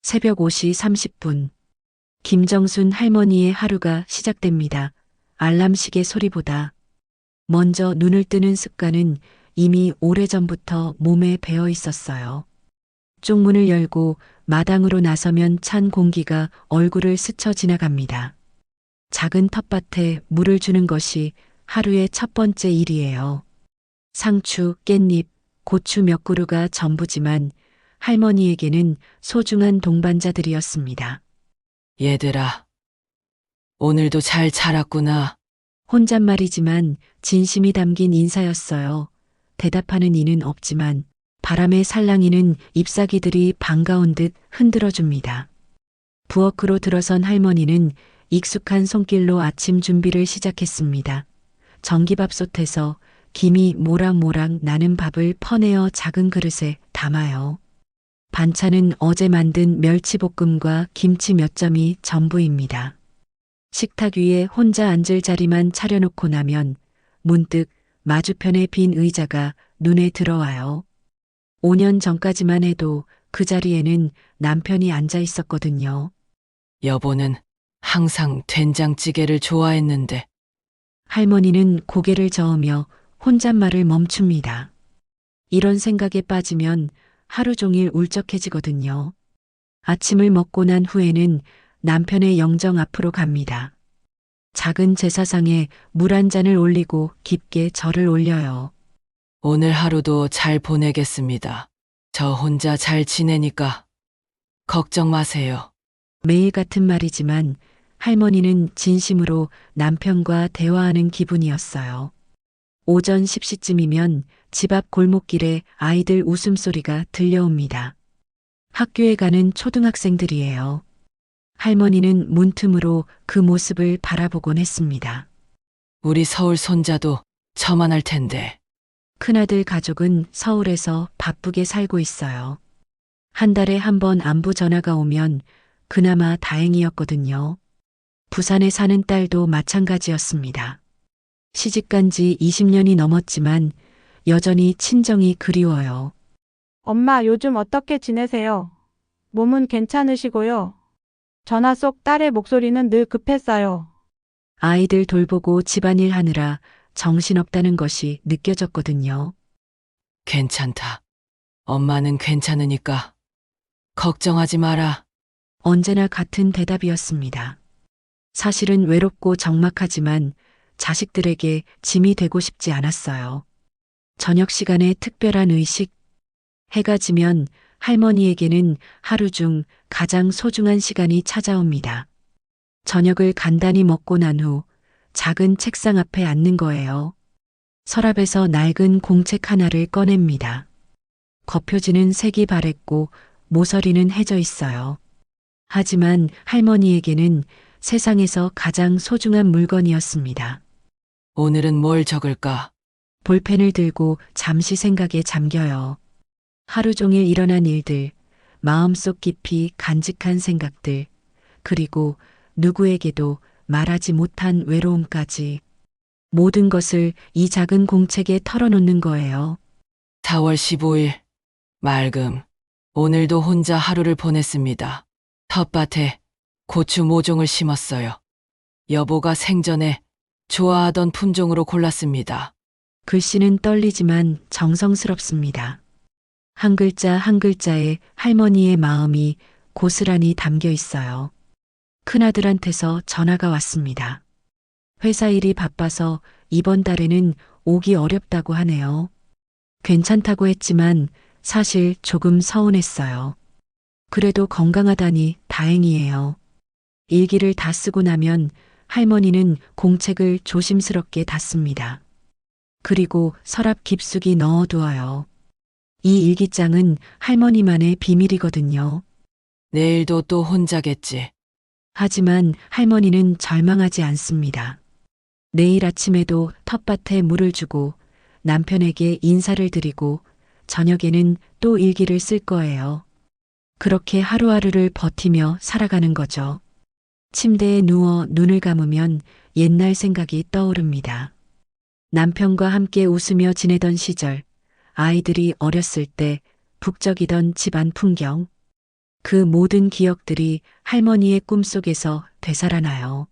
새벽 5시 30분. 김정순 할머니의 하루가 시작됩니다. 알람 시계 소리보다 먼저 눈을 뜨는 습관은 이미 오래전부터 몸에 배어 있었어요. 쪽문을 열고 마당으로 나서면 찬 공기가 얼굴을 스쳐 지나갑니다. 작은 텃밭에 물을 주는 것이 하루의 첫 번째 일이에요. 상추, 깻잎, 고추 몇 그루가 전부지만 할머니에게는 소중한 동반자들이었습니다. 얘들아, 오늘도 잘 자랐구나. 혼잣말이지만 진심이 담긴 인사였어요. 대답하는 이는 없지만 바람에 살랑이는 잎사귀들이 반가운 듯 흔들어줍니다. 부엌으로 들어선 할머니는 익숙한 손길로 아침 준비를 시작했습니다. 전기밥솥에서 김이 모락모락 나는 밥을 퍼내어 작은 그릇에 담아요. 반찬은 어제 만든 멸치볶음과 김치 몇 점이 전부입니다. 식탁 위에 혼자 앉을 자리만 차려놓고 나면 문득 마주편의 빈 의자가 눈에 들어와요. 5년 전까지만 해도 그 자리에는 남편이 앉아 있었거든요. 여보는 항상 된장찌개를 좋아했는데 할머니는 고개를 저으며 혼잣말을 멈춥니다. 이런 생각에 빠지면 하루 종일 울적해지거든요. 아침을 먹고 난 후에는 남편의 영정 앞으로 갑니다. 작은 제사상에 물 한 잔을 올리고 깊게 절을 올려요. 오늘 하루도 잘 보내겠습니다. 저 혼자 잘 지내니까 걱정 마세요. 매일 같은 말이지만 할머니는 진심으로 남편과 대화하는 기분이었어요. 오전 10시쯤이면 집 앞 골목길에 아이들 웃음소리가 들려옵니다. 학교에 가는 초등학생들이에요. 할머니는 문틈으로 그 모습을 바라보곤 했습니다. 우리 서울 손자도 저만할 텐데. 큰아들 가족은 서울에서 바쁘게 살고 있어요. 한 달에 한 번 안부 전화가 오면 그나마 다행이었거든요. 부산에 사는 딸도 마찬가지였습니다. 시집간 지 20년이 넘었지만 여전히 친정이 그리워요. 엄마, 요즘 어떻게 지내세요? 몸은 괜찮으시고요. 전화 속 딸의 목소리는 늘 급했어요. 아이들 돌보고 집안일 하느라 정신없다는 것이 느껴졌거든요. 괜찮다. 엄마는 괜찮으니까 걱정하지 마라. 언제나 같은 대답이었습니다. 사실은 외롭고 적막하지만 자식들에게 짐이 되고 싶지 않았어요. 저녁 시간에 특별한 의식. 해가 지면 할머니에게는 하루 중 가장 소중한 시간이 찾아옵니다. 저녁을 간단히 먹고 난 후 작은 책상 앞에 앉는 거예요. 서랍에서 낡은 공책 하나를 꺼냅니다. 겉표지는 색이 바랬고 모서리는 해져 있어요. 하지만 할머니에게는 세상에서 가장 소중한 물건이었습니다. 오늘은 뭘 적을까? 볼펜을 들고 잠시 생각에 잠겨요. 하루 종일 일어난 일들, 마음속 깊이 간직한 생각들, 그리고 누구에게도 말하지 못한 외로움까지 모든 것을 이 작은 공책에 털어놓는 거예요. 4월 15일 맑음. 오늘도 혼자 하루를 보냈습니다. 텃밭에 고추 모종을 심었어요. 여보가 생전에 좋아하던 품종으로 골랐습니다. 글씨는 떨리지만 정성스럽습니다. 한 글자 한 글자에 할머니의 마음이 고스란히 담겨 있어요. 큰아들한테서 전화가 왔습니다. 회사 일이 바빠서 이번 달에는 오기 어렵다고 하네요. 괜찮다고 했지만 사실 조금 서운했어요. 그래도 건강하다니 다행이에요. 일기를 다 쓰고 나면 할머니는 공책을 조심스럽게 닫습니다. 그리고 서랍 깊숙이 넣어두어요. 이 일기장은 할머니만의 비밀이거든요. 내일도 또 혼자겠지. 하지만 할머니는 절망하지 않습니다. 내일 아침에도 텃밭에 물을 주고 남편에게 인사를 드리고 저녁에는 또 일기를 쓸 거예요. 그렇게 하루하루를 버티며 살아가는 거죠. 침대에 누워 눈을 감으면 옛날 생각이 떠오릅니다. 남편과 함께 웃으며 지내던 시절, 아이들이 어렸을 때 북적이던 집안 풍경. 그 모든 기억들이 할머니의 꿈속에서 되살아나요.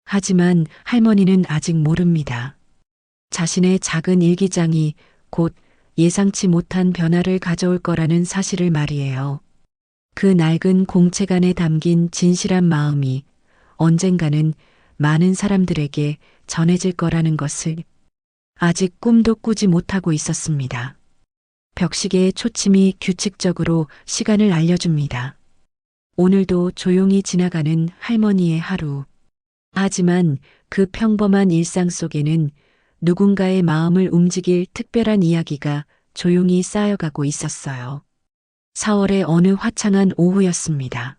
하지만 할머니는 아직 모릅니다. 자신의 작은 일기장이 곧 예상치 못한 변화를 가져올 거라는 사실을 말이에요. 그 낡은 공책 안에 담긴 진실한 마음이 언젠가는 많은 사람들에게 전해질 거라는 것을 아직 꿈도 꾸지 못하고 있었습니다. 벽시계의 초침이 규칙적으로 시간을 알려줍니다. 오늘도 조용히 지나가는 할머니의 하루. 하지만 그 평범한 일상 속에는 누군가의 마음을 움직일 특별한 이야기가 조용히 쌓여가고 있었어요. 4월의 어느 화창한 오후였습니다.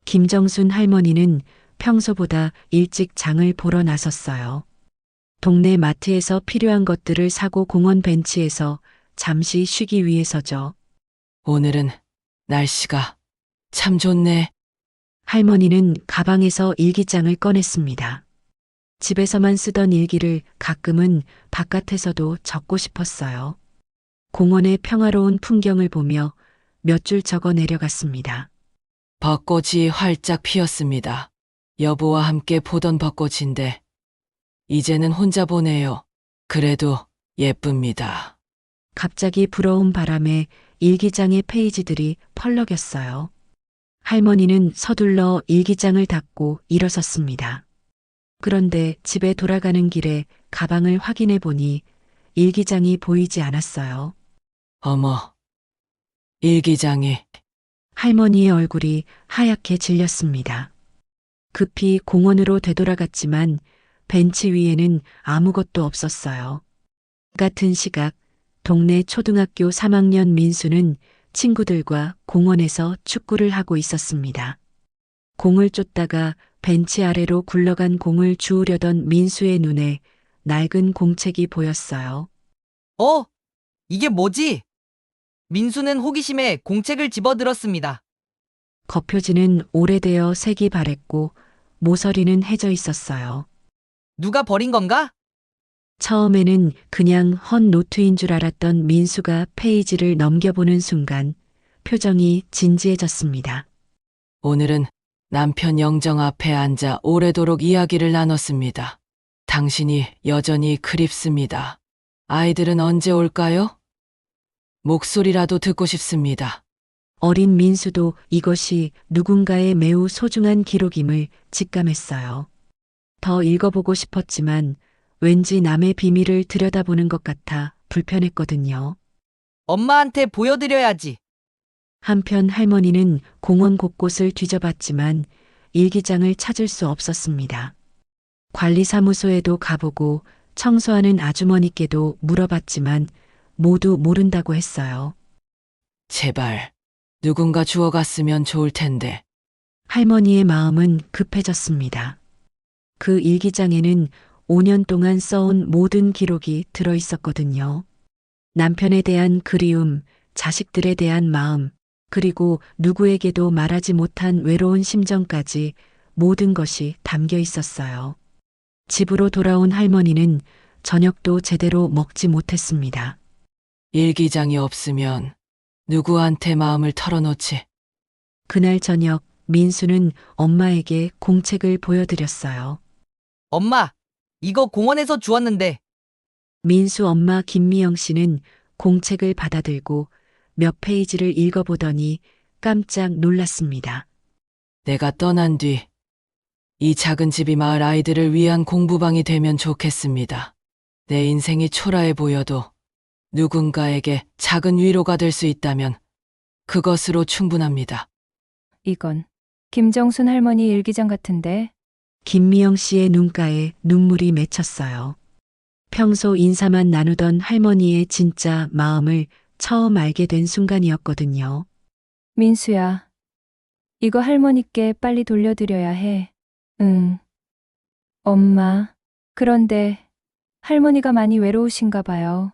김정순 할머니는 평소보다 일찍 장을 보러 나섰어요. 동네 마트에서 필요한 것들을 사고 공원 벤치에서 잠시 쉬기 위해서죠. 오늘은 날씨가 참 좋네. 할머니는 가방에서 일기장을 꺼냈습니다. 집에서만 쓰던 일기를 가끔은 바깥에서도 적고 싶었어요. 공원의 평화로운 풍경을 보며 몇 줄 적어 내려갔습니다. 벚꽃이 활짝 피었습니다. 여보와 함께 보던 벚꽃인데 이제는 혼자 보네요. 그래도 예쁩니다. 갑자기 불어온 바람에 일기장의 페이지들이 펄럭였어요. 할머니는 서둘러 일기장을 닫고 일어섰습니다. 그런데 집에 돌아가는 길에 가방을 확인해 보니 일기장이 보이지 않았어요. 어머, 일기장이. 할머니의 얼굴이 하얗게 질렸습니다. 급히 공원으로 되돌아갔지만 벤치 위에는 아무것도 없었어요. 같은 시각 동네 초등학교 3학년 민수는 친구들과 공원에서 축구를 하고 있었습니다. 공을 쫓다가 벤치 아래로 굴러간 공을 주우려던 민수의 눈에 낡은 공책이 보였어요. 어? 이게 뭐지? 민수는 호기심에 공책을 집어들었습니다. 겉표지는 오래되어 색이 바랬고 모서리는 해져 있었어요. 누가 버린 건가? 처음에는 그냥 헌 노트인 줄 알았던 민수가 페이지를 넘겨보는 순간 표정이 진지해졌습니다. 오늘은 남편 영정 앞에 앉아 오래도록 이야기를 나눴습니다. 당신이 여전히 그립습니다. 아이들은 언제 올까요? 목소리라도 듣고 싶습니다. 어린 민수도 이것이 누군가의 매우 소중한 기록임을 직감했어요. 더 읽어보고 싶었지만 왠지 남의 비밀을 들여다보는 것 같아 불편했거든요. 엄마한테 보여드려야지. 한편 할머니는 공원 곳곳을 뒤져봤지만 일기장을 찾을 수 없었습니다. 관리사무소에도 가보고 청소하는 아주머니께도 물어봤지만 모두 모른다고 했어요. 제발 누군가 주워갔으면 좋을 텐데. 할머니의 마음은 급해졌습니다. 그 일기장에는 5년 동안 써온 모든 기록이 들어 있었거든요. 남편에 대한 그리움, 자식들에 대한 마음, 그리고 누구에게도 말하지 못한 외로운 심정까지 모든 것이 담겨 있었어요. 집으로 돌아온 할머니는 저녁도 제대로 먹지 못했습니다. 일기장이 없으면 누구한테 마음을 털어놓지? 그날 저녁 민수는 엄마에게 공책을 보여드렸어요. 엄마, 이거 공원에서 주웠는데. 민수 엄마 김미영 씨는 공책을 받아들고 몇 페이지를 읽어보더니 깜짝 놀랐습니다. 내가 떠난 뒤 이 작은 집이 마을 아이들을 위한 공부방이 되면 좋겠습니다. 내 인생이 초라해 보여도 누군가에게 작은 위로가 될 수 있다면 그것으로 충분합니다. 이건 김정순 할머니 일기장 같은데. 김미영 씨의 눈가에 눈물이 맺혔어요. 평소 인사만 나누던 할머니의 진짜 마음을 처음 알게 된 순간이었거든요. 민수야, 이거 할머니께 빨리 돌려드려야 해. 응. 엄마, 그런데 할머니가 많이 외로우신가 봐요.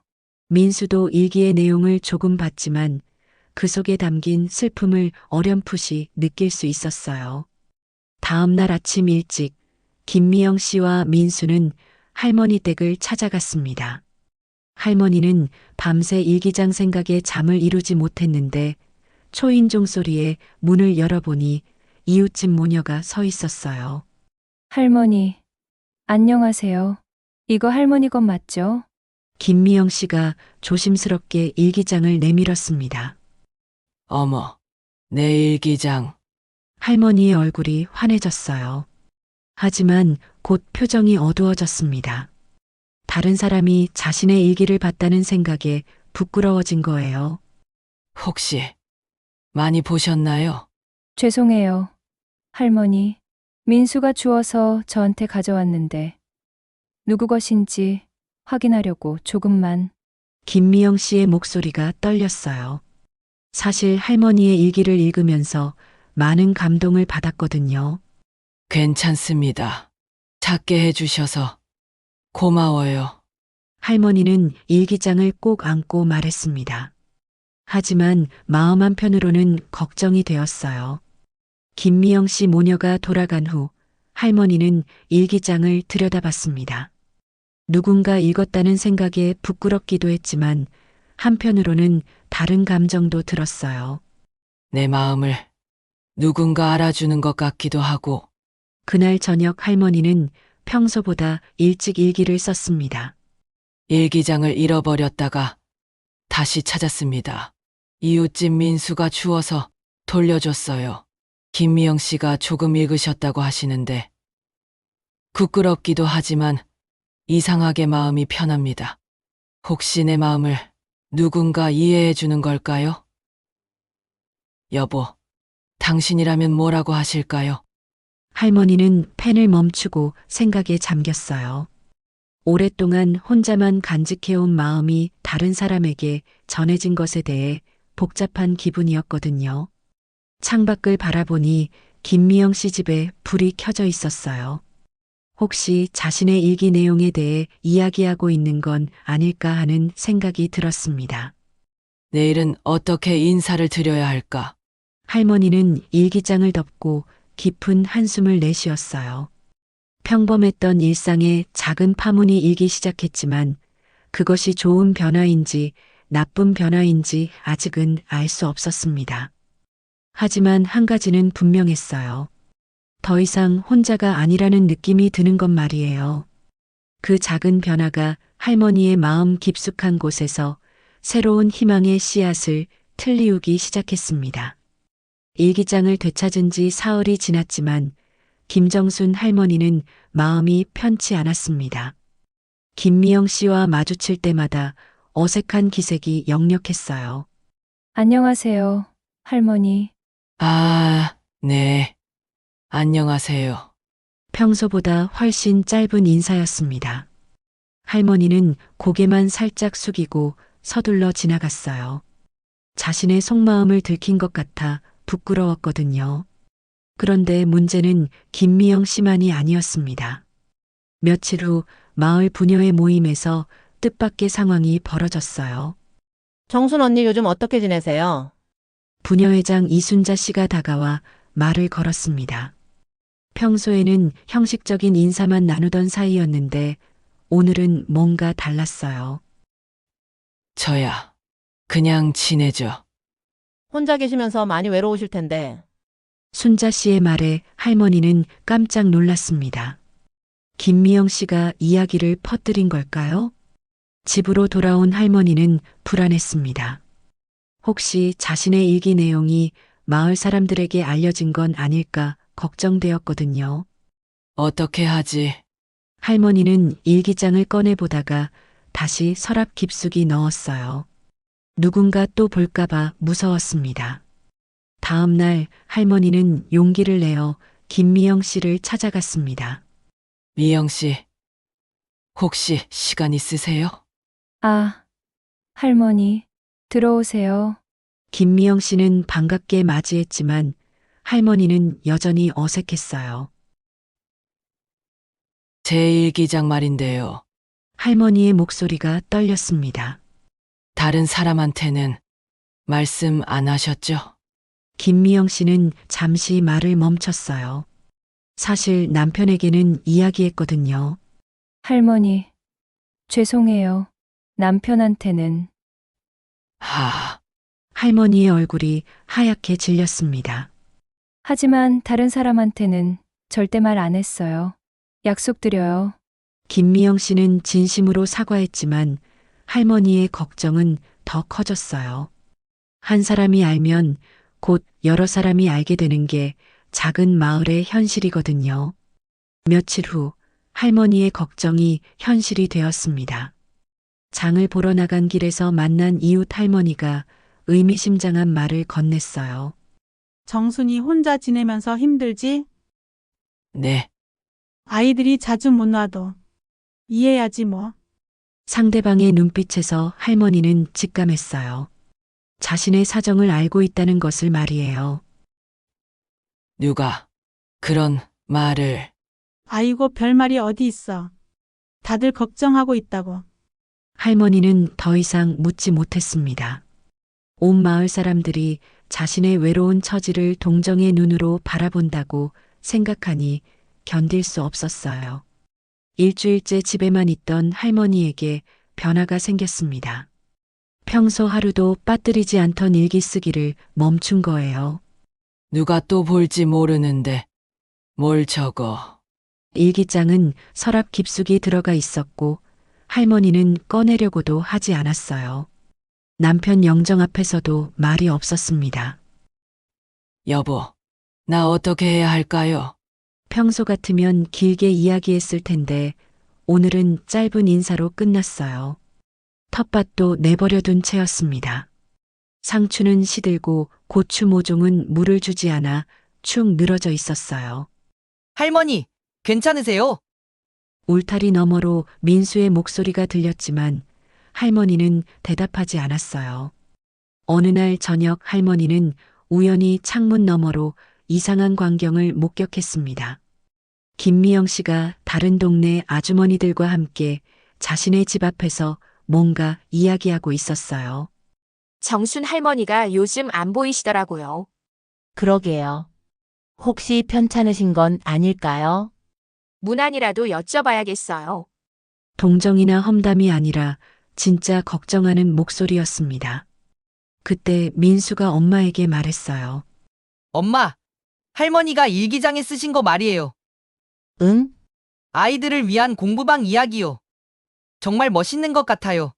민수도 일기의 내용을 조금 봤지만 그 속에 담긴 슬픔을 어렴풋이 느낄 수 있었어요. 다음 날 아침 일찍 김미영 씨와 민수는 할머니 댁을 찾아갔습니다. 할머니는 밤새 일기장 생각에 잠을 이루지 못했는데 초인종 소리에 문을 열어보니 이웃집 모녀가 서 있었어요. 할머니, 안녕하세요. 이거 할머니 것 맞죠? 김미영 씨가 조심스럽게 일기장을 내밀었습니다. 어머, 내 일기장. 할머니의 얼굴이 환해졌어요. 하지만 곧 표정이 어두워졌습니다. 다른 사람이 자신의 일기를 봤다는 생각에 부끄러워진 거예요. 혹시 많이 보셨나요? 죄송해요. 할머니, 민수가 주워서 저한테 가져왔는데 누구 것인지 확인하려고 조금만. 김미영 씨의 목소리가 떨렸어요. 사실 할머니의 일기를 읽으면서 많은 감동을 받았거든요. 괜찮습니다. 작게 해주셔서 고마워요. 할머니는 일기장을 꼭 안고 말했습니다. 하지만 마음 한편으로는 걱정이 되었어요. 김미영 씨 모녀가 돌아간 후 할머니는 일기장을 들여다봤습니다. 누군가 읽었다는 생각에 부끄럽기도 했지만 한편으로는 다른 감정도 들었어요. 내 마음을 누군가 알아주는 것 같기도 하고. 그날 저녁 할머니는 평소보다 일찍 일기를 썼습니다. 일기장을 잃어버렸다가 다시 찾았습니다. 이웃집 민수가 주워서 돌려줬어요. 김미영 씨가 조금 읽으셨다고 하시는데 부끄럽기도 하지만 이상하게 마음이 편합니다. 혹시 내 마음을 누군가 이해해 주는 걸까요? 여보, 당신이라면 뭐라고 하실까요? 할머니는 펜을 멈추고 생각에 잠겼어요. 오랫동안 혼자만 간직해온 마음이 다른 사람에게 전해진 것에 대해 복잡한 기분이었거든요. 창밖을 바라보니 김미영 씨 집에 불이 켜져 있었어요. 혹시 자신의 일기 내용에 대해 이야기하고 있는 건 아닐까 하는 생각이 들었습니다. 내일은 어떻게 인사를 드려야 할까? 할머니는 일기장을 덮고 깊은 한숨을 내쉬었어요. 평범했던 일상에 작은 파문이 일기 시작했지만 그것이 좋은 변화인지 나쁜 변화인지 아직은 알 수 없었습니다. 하지만 한 가지는 분명했어요. 더 이상 혼자가 아니라는 느낌이 드는 것 말이에요. 그 작은 변화가 할머니의 마음 깊숙한 곳에서 새로운 희망의 씨앗을 틀리우기 시작했습니다. 일기장을 되찾은 지 사흘이 지났지만 김정순 할머니는 마음이 편치 않았습니다. 김미영 씨와 마주칠 때마다 어색한 기색이 역력했어요. 안녕하세요, 할머니. 아, 네. 안녕하세요. 평소보다 훨씬 짧은 인사였습니다. 할머니는 고개만 살짝 숙이고 서둘러 지나갔어요. 자신의 속마음을 들킨 것 같아 부끄러웠거든요. 그런데 문제는 김미영 씨만이 아니었습니다. 며칠 후 마을 부녀의 모임에서 뜻밖의 상황이 벌어졌어요. 정순 언니 요즘 어떻게 지내세요? 부녀회장 이순자 씨가 다가와 말을 걸었습니다. 평소에는 형식적인 인사만 나누던 사이였는데 오늘은 뭔가 달랐어요. 저야 그냥 지내죠. 혼자 계시면서 많이 외로우실 텐데. 순자 씨의 말에 할머니는 깜짝 놀랐습니다. 김미영 씨가 이야기를 퍼뜨린 걸까요? 집으로 돌아온 할머니는 불안했습니다. 혹시 자신의 일기 내용이 마을 사람들에게 알려진 건 아닐까 걱정되었거든요. 어떻게 하지? 할머니는 일기장을 꺼내보다가 다시 서랍 깊숙이 넣었어요. 누군가 또 볼까봐 무서웠습니다. 다음 날 할머니는 용기를 내어 김미영 씨를 찾아갔습니다. 미영 씨, 혹시 시간 있으세요? 아, 할머니, 들어오세요. 김미영 씨는 반갑게 맞이했지만 할머니는 여전히 어색했어요. 제 일기장 말인데요. 할머니의 목소리가 떨렸습니다. 다른 사람한테는 말씀 안 하셨죠? 김미영 씨는 잠시 말을 멈췄어요. 사실 남편에게는 이야기했거든요. 할머니, 죄송해요. 남편한테는. 할머니의 얼굴이 하얗게 질렸습니다. 하지만 다른 사람한테는 절대 말 안 했어요. 약속드려요. 김미영 씨는 진심으로 사과했지만 할머니의 걱정은 더 커졌어요. 한 사람이 알면 곧 여러 사람이 알게 되는 게 작은 마을의 현실이거든요. 며칠 후 할머니의 걱정이 현실이 되었습니다. 장을 보러 나간 길에서 만난 이웃 할머니가 의미심장한 말을 건넸어요. 정순이 혼자 지내면서 힘들지? 네, 아이들이 자주 못 놔도. 이해해야지 뭐. 상대방의 눈빛에서 할머니는 직감했어요. 자신의 사정을 알고 있다는 것을 말이에요. 누가 그런 말을. 아이고 별말이 어디 있어. 다들 걱정하고 있다고. 할머니는 더 이상 묻지 못했습니다. 온 마을 사람들이 자신의 외로운 처지를 동정의 눈으로 바라본다고 생각하니 견딜 수 없었어요. 일주일째 집에만 있던 할머니에게 변화가 생겼습니다. 평소 하루도 빠뜨리지 않던 일기 쓰기를 멈춘 거예요. 누가 또 볼지 모르는데 뭘 적어. 일기장은 서랍 깊숙이 들어가 있었고 할머니는 꺼내려고도 하지 않았어요. 남편 영정 앞에서도 말이 없었습니다. 여보, 나 어떻게 해야 할까요? 평소 같으면 길게 이야기했을 텐데 오늘은 짧은 인사로 끝났어요. 텃밭도 내버려둔 채였습니다. 상추는 시들고 고추 모종은 물을 주지 않아 축 늘어져 있었어요. 할머니, 괜찮으세요? 울타리 너머로 민수의 목소리가 들렸지만 할머니는 대답하지 않았어요. 어느 날 저녁 할머니는 우연히 창문 너머로 이상한 광경을 목격했습니다. 김미영 씨가 다른 동네 아주머니들과 함께 자신의 집 앞에서 뭔가 이야기하고 있었어요. 정순 할머니가 요즘 안 보이시더라고요. 그러게요. 혹시 편찮으신 건 아닐까요? 문안이라도 여쭤봐야겠어요. 동정이나 험담이 아니라 진짜 걱정하는 목소리였습니다. 그때 민수가 엄마에게 말했어요. 엄마, 할머니가 일기장에 쓰신 거 말이에요. 응? 아이들을 위한 공부방 이야기요. 정말 멋있는 것 같아요.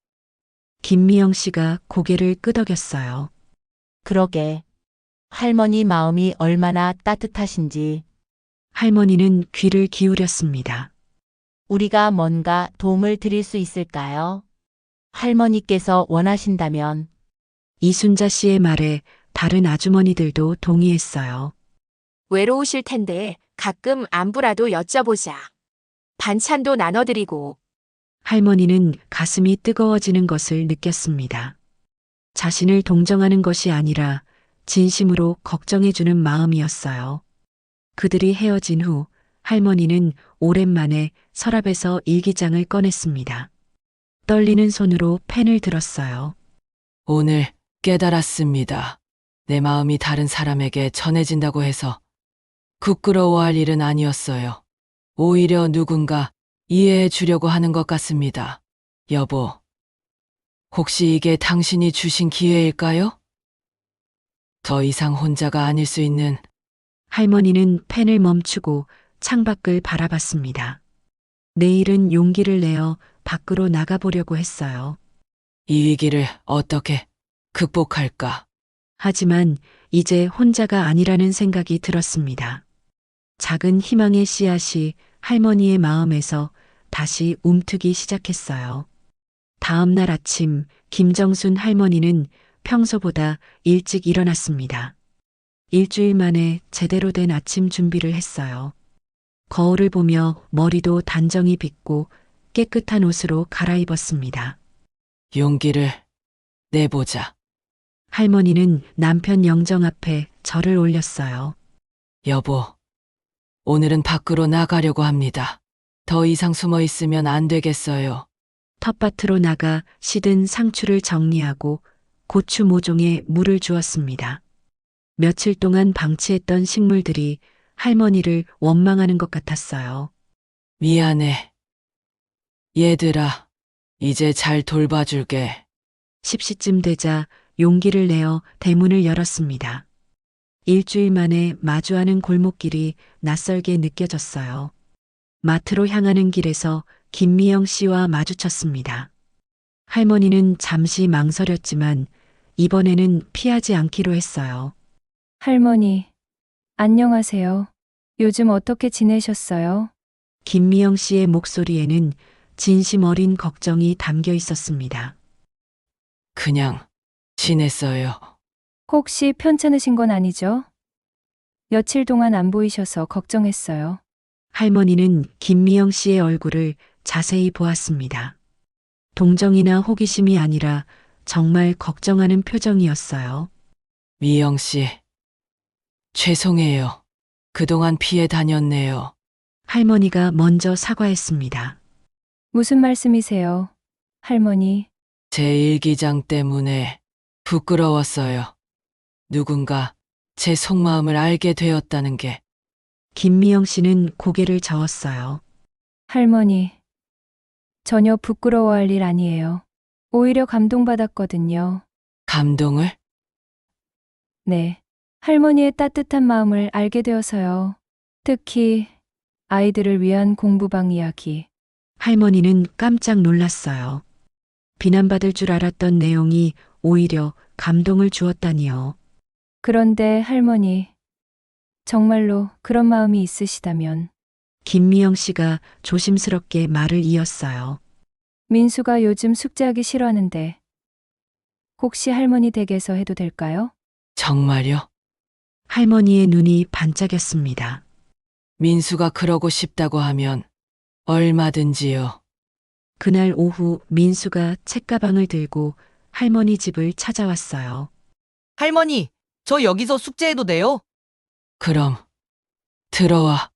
김미영 씨가 고개를 끄덕였어요. 그러게. 할머니 마음이 얼마나 따뜻하신지. 할머니는 귀를 기울였습니다. 우리가 뭔가 도움을 드릴 수 있을까요? 할머니께서 원하신다면. 이순자 씨의 말에 다른 아주머니들도 동의했어요. 외로우실 텐데 가끔 안부라도 여쭤보자. 반찬도 나눠드리고. 할머니는 가슴이 뜨거워지는 것을 느꼈습니다. 자신을 동정하는 것이 아니라 진심으로 걱정해주는 마음이었어요. 그들이 헤어진 후 할머니는 오랜만에 서랍에서 일기장을 꺼냈습니다. 떨리는 손으로 펜을 들었어요. 오늘 깨달았습니다. 내 마음이 다른 사람에게 전해진다고 해서 부끄러워할 일은 아니었어요. 오히려 누군가 이해해 주려고 하는 것 같습니다. 여보, 혹시 이게 당신이 주신 기회일까요? 더 이상 혼자가 아닐 수 있는. 할머니는 펜을 멈추고 창밖을 바라봤습니다. 내일은 용기를 내어 밖으로 나가보려고 했어요. 이 위기를 어떻게 극복할까? 하지만 이제 혼자가 아니라는 생각이 들었습니다. 작은 희망의 씨앗이 할머니의 마음에서 다시 움트기 시작했어요. 다음 날 아침 김정순 할머니는 평소보다 일찍 일어났습니다. 일주일 만에 제대로 된 아침 준비를 했어요. 거울을 보며 머리도 단정히 빗고 깨끗한 옷으로 갈아입었습니다. 용기를 내보자. 할머니는 남편 영정 앞에 절을 올렸어요. 여보, 오늘은 밖으로 나가려고 합니다. 더 이상 숨어 있으면 안 되겠어요. 텃밭으로 나가 시든 상추를 정리하고 고추 모종에 물을 주었습니다. 며칠 동안 방치했던 식물들이 할머니를 원망하는 것 같았어요. 미안해. 얘들아, 이제 잘 돌봐줄게. 10시쯤 되자 용기를 내어 대문을 열었습니다. 일주일 만에 마주하는 골목길이 낯설게 느껴졌어요. 마트로 향하는 길에서 김미영 씨와 마주쳤습니다. 할머니는 잠시 망설였지만 이번에는 피하지 않기로 했어요. 할머니, 안녕하세요. 요즘 어떻게 지내셨어요? 김미영 씨의 목소리에는 진심 어린 걱정이 담겨 있었습니다. 그냥 지냈어요. 혹시 편찮으신 건 아니죠? 며칠 동안 안 보이셔서 걱정했어요. 할머니는 김미영 씨의 얼굴을 자세히 보았습니다. 동정이나 호기심이 아니라 정말 걱정하는 표정이었어요. 미영 씨, 죄송해요. 그동안 피해 다녔네요. 할머니가 먼저 사과했습니다. 무슨 말씀이세요? 할머니, 제 일기장 때문에 부끄러웠어요. 누군가 제 속마음을 알게 되었다는 게. 김미영 씨는 고개를 저었어요. 할머니. 전혀 부끄러워할 일 아니에요. 오히려 감동받았거든요. 감동을? 네. 할머니의 따뜻한 마음을 알게 되어서요. 특히 아이들을 위한 공부방 이야기. 할머니는 깜짝 놀랐어요. 비난받을 줄 알았던 내용이 오히려 감동을 주었다니요. 그런데 할머니, 정말로 그런 마음이 있으시다면 김미영 씨가 조심스럽게 말을 이었어요. 민수가 요즘 숙제하기 싫어하는데 혹시 할머니 댁에서 해도 될까요? 정말요? 할머니의 눈이 반짝였습니다. 민수가 그러고 싶다고 하면 얼마든지요. 그날 오후 민수가 책가방을 들고 할머니 집을 찾아왔어요. 할머니, 저 여기서 숙제해도 돼요? 그럼 들어와.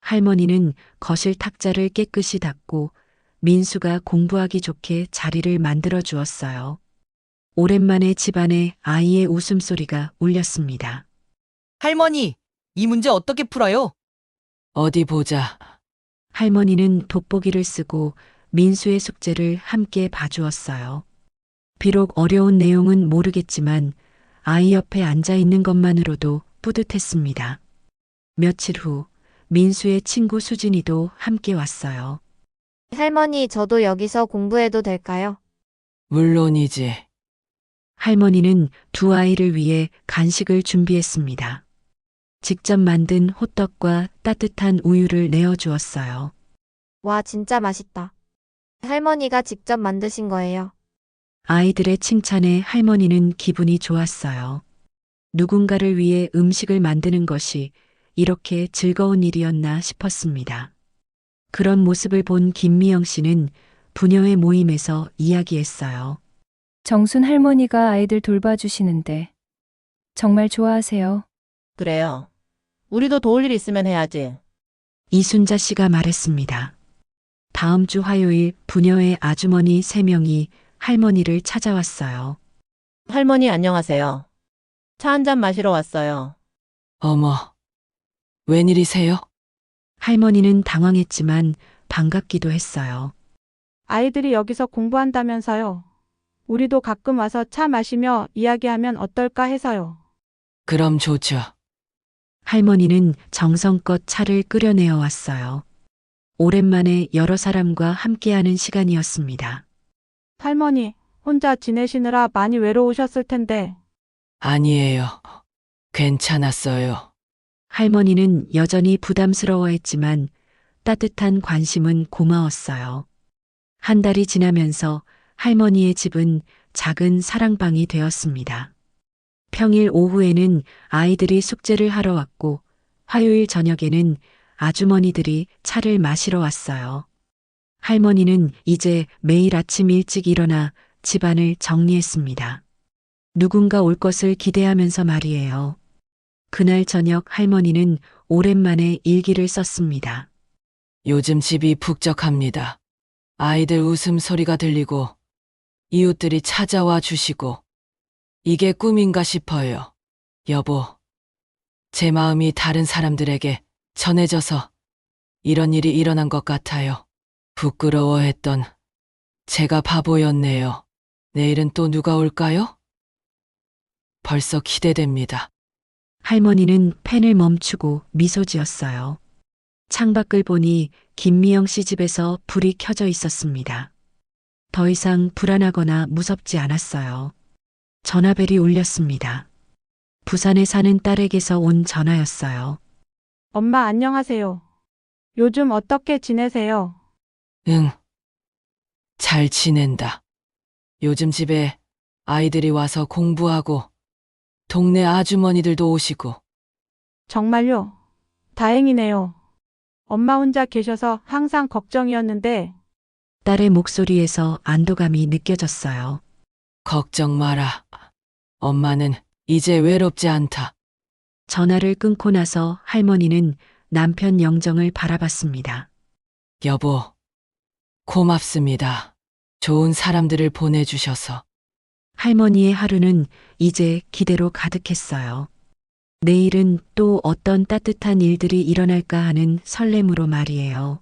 할머니는 거실 탁자를 깨끗이 닦고 민수가 공부하기 좋게 자리를 만들어 주었어요. 오랜만에 집안에 아이의 웃음소리가 울렸습니다. 할머니, 이 문제 어떻게 풀어요? 어디 보자. 할머니는 돋보기를 쓰고 민수의 숙제를 함께 봐주었어요. 비록 어려운 내용은 모르겠지만 아이 옆에 앉아 있는 것만으로도 뿌듯했습니다. 며칠 후 민수의 친구 수진이도 함께 왔어요. 할머니, 저도 여기서 공부해도 될까요? 물론이지. 할머니는 두 아이를 위해 간식을 준비했습니다. 직접 만든 호떡과 따뜻한 우유를 내어주었어요. 와, 진짜 맛있다. 할머니가 직접 만드신 거예요. 아이들의 칭찬에 할머니는 기분이 좋았어요. 누군가를 위해 음식을 만드는 것이 이렇게 즐거운 일이었나 싶었습니다. 그런 모습을 본 김미영 씨는 부녀의 모임에서 이야기했어요. 정순 할머니가 아이들 돌봐주시는데 정말 좋아하세요. 그래요. 우리도 도울 일 있으면 해야지. 이순자 씨가 말했습니다. 다음 주 화요일 부녀의 아주머니 3명이 할머니를 찾아왔어요. 할머니 안녕하세요. 차 한 잔 마시러 왔어요. 어머, 웬일이세요? 할머니는 당황했지만 반갑기도 했어요. 아이들이 여기서 공부한다면서요. 우리도 가끔 와서 차 마시며 이야기하면 어떨까 해서요. 그럼 좋죠. 할머니는 정성껏 차를 끓여내어 왔어요. 오랜만에 여러 사람과 함께하는 시간이었습니다. 할머니, 혼자 지내시느라 많이 외로우셨을 텐데 아니에요. 괜찮았어요. 할머니는 여전히 부담스러워했지만 따뜻한 관심은 고마웠어요. 한 달이 지나면서 할머니의 집은 작은 사랑방이 되었습니다. 평일 오후에는 아이들이 숙제를 하러 왔고 화요일 저녁에는 아주머니들이 차를 마시러 왔어요. 할머니는 이제 매일 아침 일찍 일어나 집안을 정리했습니다. 누군가 올 것을 기대하면서 말이에요. 그날 저녁 할머니는 오랜만에 일기를 썼습니다. 요즘 집이 북적합니다. 아이들 웃음소리가 들리고 이웃들이 찾아와 주시고 이게 꿈인가 싶어요. 여보, 제 마음이 다른 사람들에게 전해져서 이런 일이 일어난 것 같아요. 부끄러워했던 제가 바보였네요. 내일은 또 누가 올까요? 벌써 기대됩니다. 할머니는 펜을 멈추고 미소 지었어요. 창밖을 보니 김미영 씨 집에서 불이 켜져 있었습니다. 더 이상 불안하거나 무섭지 않았어요. 전화벨이 울렸습니다. 부산에 사는 딸에게서 온 전화였어요. 엄마 안녕하세요. 요즘 어떻게 지내세요? 응. 잘 지낸다. 요즘 집에 아이들이 와서 공부하고 동네 아주머니들도 오시고 정말요? 다행이네요. 엄마 혼자 계셔서 항상 걱정이었는데 딸의 목소리에서 안도감이 느껴졌어요. 걱정 마라. 엄마는 이제 외롭지 않다. 전화를 끊고 나서 할머니는 남편 영정을 바라봤습니다. 여보, 고맙습니다. 좋은 사람들을 보내주셔서. 할머니의 하루는 이제 기대로 가득했어요. 내일은 또 어떤 따뜻한 일들이 일어날까 하는 설렘으로 말이에요.